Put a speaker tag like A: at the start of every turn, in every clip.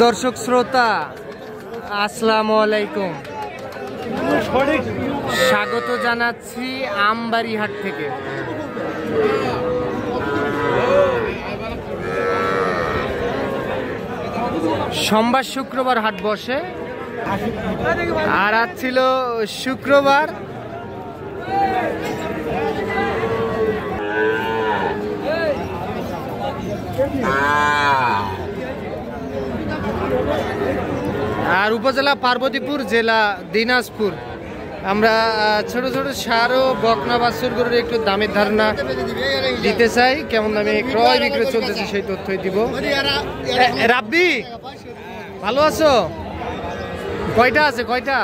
A: দর্শক শ্রোতা আসসালামু আলাইকুম, স্বাগত জানাচ্ছি আমবাড়ি হাট থেকে। সোমবার শুক্রবার হাট বসে, আর আজ ছিল শুক্রবার। আর উপজেলা পার্বতীপুর, জেলা দিনাজপুর। আমরা ছোট ছোট সার ও বকনা বাছুরগুলোর একটু দামের ধারণা দিতে চাই, কেমন দামে ক্রয় বিক্রয় চলতেছে সেই তথ্যই দিব। রাব্বি ভালো আছো? কয়টা আছে, কয়টা?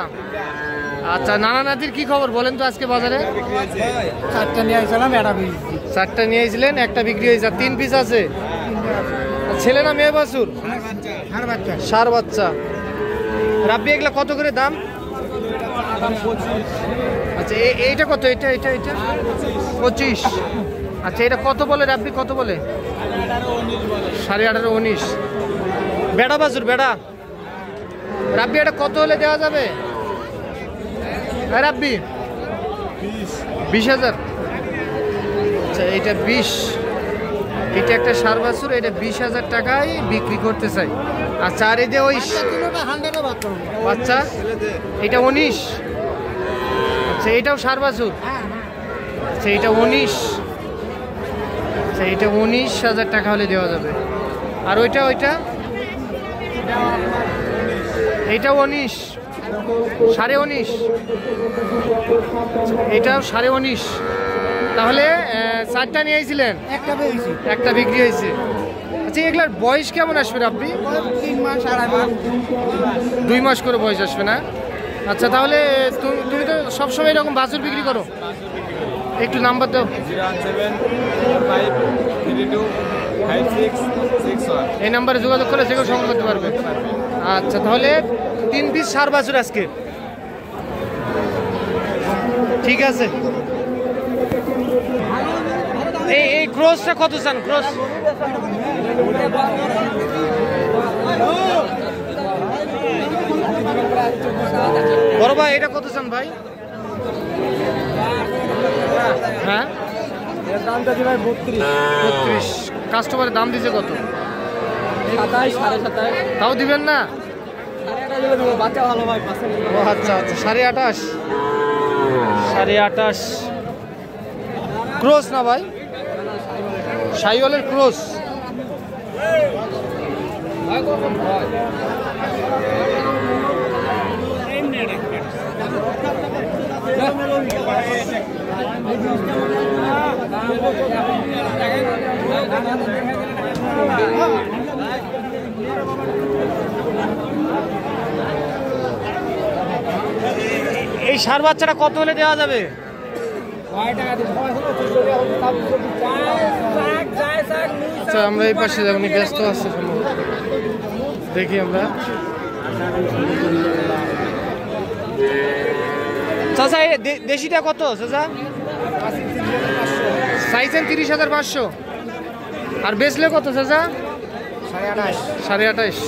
A: আচ্ছা, নানা নাতির কি খবর বলেন তো আজকে বাজারে?
B: 4টা নিয়ে আসলাম,
A: 4টা নিয়ে আসলেন, একটা বিক্রি হয়েছে, 3 পিস আছে। ছেলে না মেয়ে বাছুর? ষাঁড় বাচ্চা। রাব্বি এগুলা কত করে দাম? আচ্ছা, এইটা কত? এটা 25। আচ্ছা, এটা কত বলে রাব্বি, কত বলে? 18.5 19। বেড়া বাছুর, বেড়া। রাব্বি এটা কত হলে দেওয়া যাবে রাব্বি? 20,000। আচ্ছা, এইটা 20। এটা একটা ষাঁড় বাছুর, এটা 20,000 টাকায় বিক্রি করতে চাই। আচ্ছা, আর এই যে ওই বাচ্চা, এটা 19। আচ্ছা, এটাও ষাঁড় বাছুর। আচ্ছা, এটা 19। আচ্ছা, এটা 19,000 টাকা হলে দেওয়া যাবে। আর ওইটা এইটাও 19, 19.5। এটাও 19.5। তাহলে 4টা নিয়ে আইছিলেন, একটা বিক্রি হয়েছে। আচ্ছা, এগুলার বয়স কেমন আসবে আপনি?
B: 3 মাস, 2.5 মাস,
A: 2 মাস করে বয়স আসবে না? আচ্ছা, তাহলে তুমি তো সবসময় এরকম বাছুর বিক্রি করো, একটু নাম্বার দাও।
C: 01752325661।
A: এই নাম্বারে যোগাযোগ করে সেগুলো সংগ্রহ করতে পারবে। আচ্ছা, তাহলে 3 পিস ষাঁড় বাছুর আজকে, ঠিক আছে। এই ক্রসটা কত চান? ক্রস বড় ভাই, এটা কত চান ভাই? হ্যাঁ, 32। কাস্টমারের দাম দিছে কত?
B: 27, 27.5।
A: তাও দিবেন না?
B: বাচ্চা ভালো ভাই।
A: ও আচ্ছা, 28.5। 28.5 ক্রস না ভাই? শাহিওয়ালের ক্রস। এই ষাঁড় বাচ্চাটা কত হলে দেওয়া যাবে? আচ্ছা, আমরা এই পাশে যাবো, ব্যস্ত আছে দেখি আমরা। চাচা, দেশিটা কত চাচা? চাইছেন 30,500। আর বেচলে কত চাচা? 28.5।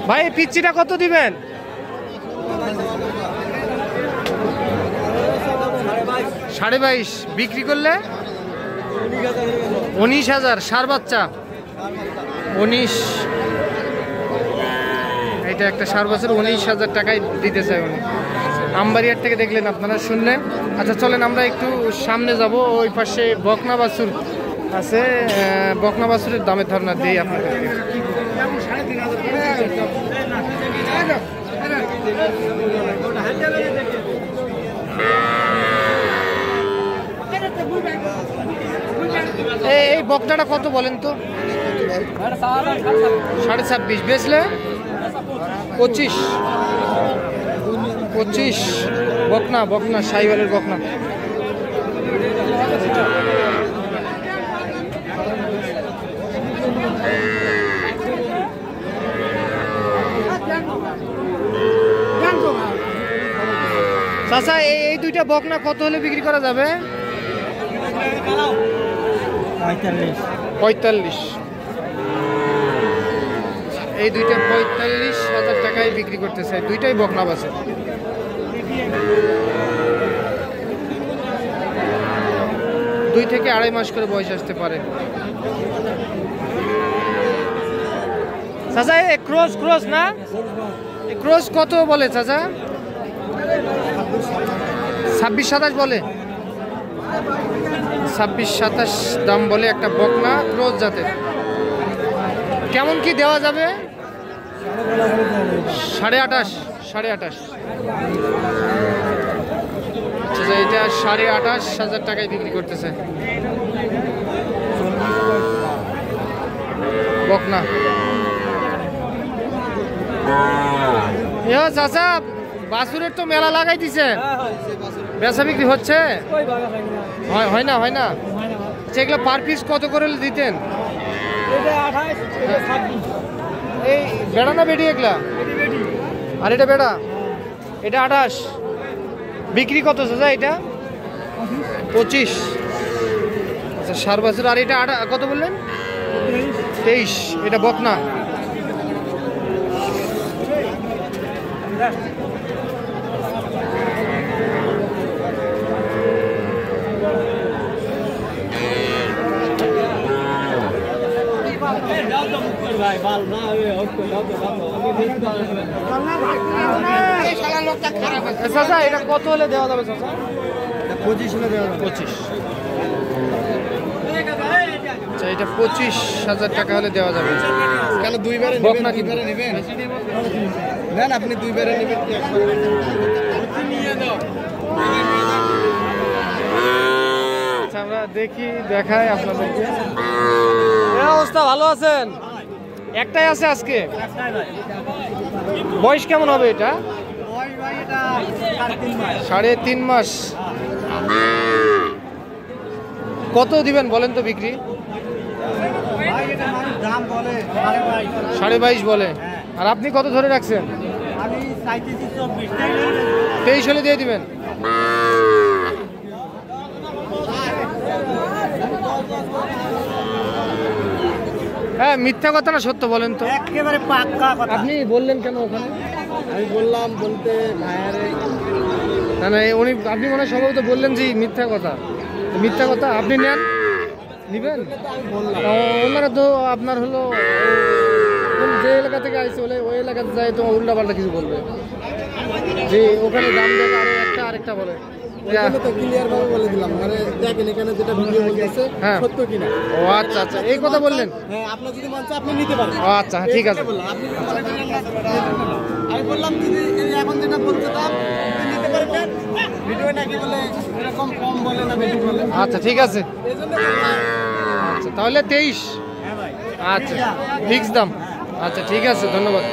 A: ভাই, পিচ্চিটা কত দিবেন? 22.5। বিক্রি করলে 19,000। ষাঁড় বাচ্চা 19। এটা একটা ষাঁড় বাছুর, 19,000 টাকায় দিতে চাই উনি। আমবাড়ি হাট থেকে দেখলেন, আপনারা শুনলেন। আচ্ছা, চলেন আমরা একটু সামনে যাব। ওই পাশে বকনা বাছুর আছে, বকনা বাছুরের দামের ধারণা দিই আপনাদেরকে। এই বকনাটা কত বলেন তো? 26.5। বেচলে 25। বকনা শাহিওয়ালের বকনা। চাচা এই দুইটা বকনা কত হলে বিক্রি করা যাবে? 45। এই দুইটা 45,000 টাকায় বিক্রি করতে চাই, দুইটাই বকনা বাছুর। দুই থেকে আড়াই মাস করে বয়স আসতে পারে। চাচা ক্রস না, ক্রস কত বলে চাচা? 26-27 বলে। 26-27 দাম বলে একটা বকনা ক্রস জাতের। কেমন কি দেওয়া যাবে? 28,500। আচ্ছা, এটা 28,500 টাকায় বিক্রি করতেছে বকনা। চাচা বাছুরের তো মেলা লাগাই দিছে, বেচা বিক্রি হচ্ছে? হয় না। এগুলো পার পিস কত করে দিতেন? এই বেড়া না বেডি এগুলা? আর এটা বেড়া, এটা 28। বিক্রি কত চাচা এটা? 25। আচ্ছা, 4 বছর। আর এটা কত বললেন? 23। এটা বকনা। চাচা এটা কত হলে দেওয়া যাবে চাচা? 25 হলে দেওয়া যাবে। 25। আচ্ছা, এটা 25,000 টাকা হলে দেওয়া যাবে।
B: কেন দুইবারে
A: বকনা কি
B: নেবেন? নেন আপনি দুইবারে নেবেন।
A: আচ্ছা, আমরা দেখাই আপনাদেরকে। এই অবস্থা, ভালো আছেন? একটাই আছে আজকে। বয়স কেমন হবে এটা? 3.5 মাস। কত দিবেন বলেন তো বিক্রি? 22.5 বলে। আর আপনি কত ধরে রাখছেন? 23 হলে দিয়ে দিবেন। হ্যাঁ, মিথ্যা কথা না সত্য বলেন তো?
B: একেবারে পাক্কা কথা।
A: আপনি বললেন কেন ওখানে?
B: আমি বললাম বলতে ভাইয়ারে
A: না, আপনি মনে হয় সম্ভবত বললেন যে মিথ্যা কথা। মিথ্যা কথা আপনি নিবেন? ওনারা তো আপনার হলো যে এলাকা থেকে আসছে, বলে ওই এলাকাতে যায় তো উল্টা পাল্টা কিছু বলবে, যে ওখানে দাম দেখে আরেকটা বলে।
B: ক্লিয়ার ভাবে বলে দিলাম, মানে দেখেন এখানে যেটা ভিডিও বলতেছে সত্য কিনা।
A: ও আচ্ছা, এই কথা বললেন।
B: হ্যাঁ, আপনার যদি মন চায় আপনি নিতে পারেন।
A: ও আচ্ছা, ঠিক আছে।
B: আমি বললাম যদি এখন যেটা বলতে দাম নিতে পারবেন। ভিডিও নাকি বলে এরকম কম বলে না বেশি বলে।
A: আচ্ছা, ঠিক আছে। আচ্ছা, তাহলে 23। আচ্ছা, ফিক্স দাম। আচ্ছা, ঠিক আছে, ধন্যবাদ।